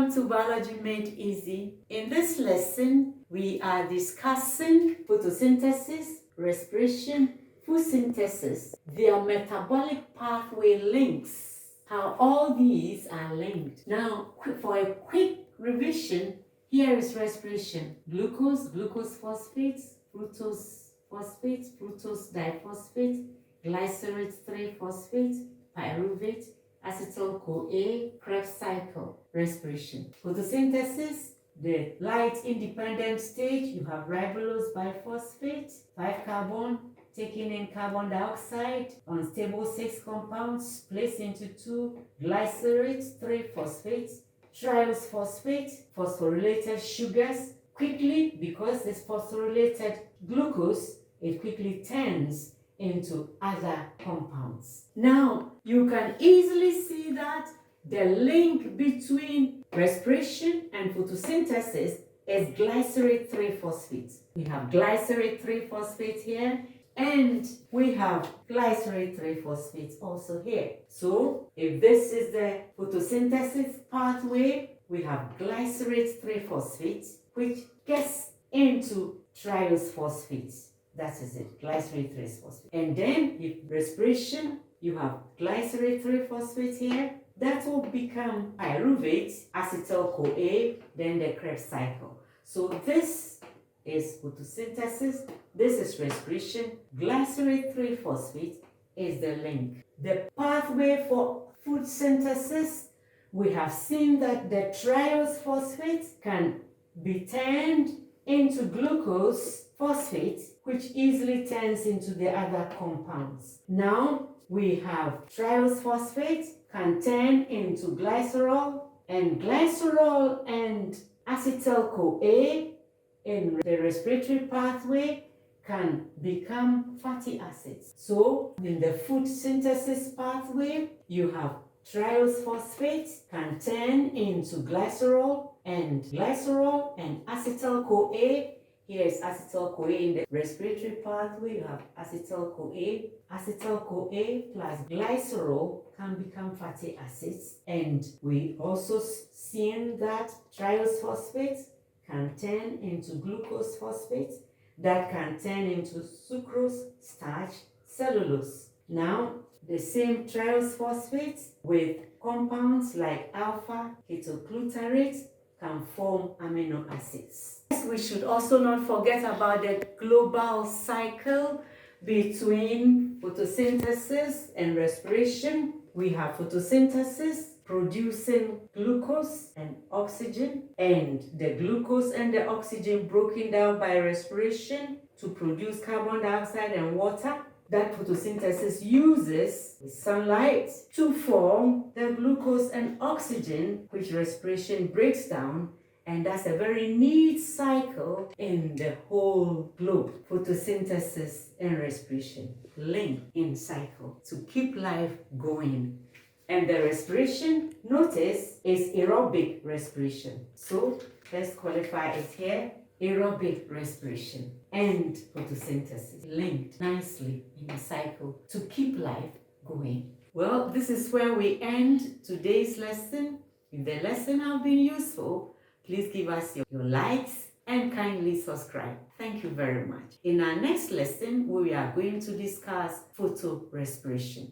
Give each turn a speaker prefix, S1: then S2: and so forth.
S1: Welcome to Biology Made Easy. In this lesson, we are discussing photosynthesis, respiration, food synthesis, their metabolic pathway links, how all these are linked. Now, for a quick revision, here is respiration. Glucose, glucose phosphates, fructose phosphate, fructose diphosphate, glycerate 3-phosphate, pyruvate, acetyl-CoA, Krebs cycle, respiration. Photosynthesis, the light-independent stage, you have ribulose biphosphate, 5-carbon, taking in carbon dioxide, unstable 6 compounds, placed into 2 glycerate 3-phosphate, triose phosphate, phosphorylated sugars. Quickly, because this phosphorylated glucose, it quickly turns into other compounds. Now, you can easily see that the link between respiration and photosynthesis is glycerate 3-phosphate. We have glycerate 3-phosphate here, and we have glycerate 3-phosphate also here. So, if this is the photosynthesis pathway, we have glycerate 3-phosphate, which gets into triose phosphate. That is it, glycerate 3-phosphate. And then, if respiration, you have glycerate 3-phosphate here, that will become pyruvate, acetyl-CoA, then the Krebs cycle. So this is photosynthesis, this is respiration, glycerate 3-phosphate is the link. The pathway for food synthesis, we have seen that the triose phosphate can be turned into glucose phosphate, which easily turns into the other compounds. Now we have triose phosphate can turn into glycerol and acetyl-CoA in the respiratory pathway can become fatty acids. So in the food synthesis pathway, you have triose phosphate can turn into glycerol and acetyl-CoA. Here is acetyl-CoA in the respiratory pathway. You have acetyl-CoA. Acetyl-CoA plus glycerol can become fatty acids. And we also seen that triose phosphate can turn into glucose phosphate. That can turn into sucrose, starch, cellulose. Now, the same triose phosphate with compounds like alpha ketoglutarate can form amino acids. We should also not forget about the global cycle between photosynthesis and respiration. We have photosynthesis producing glucose and oxygen, and the glucose and the oxygen broken down by respiration to produce carbon dioxide and water. That photosynthesis uses sunlight to form the glucose and oxygen, which respiration breaks down, and that's a very neat cycle in the whole globe. Photosynthesis and respiration link in cycle to keep life going. And the respiration, notice, is aerobic respiration. So let's qualify it here. Aerobic respiration and photosynthesis linked nicely in a cycle to keep life going. Well, this is where we end today's lesson. If the lesson has been useful, please give us your likes and kindly subscribe. Thank you very much. In our next lesson, we are going to discuss photorespiration.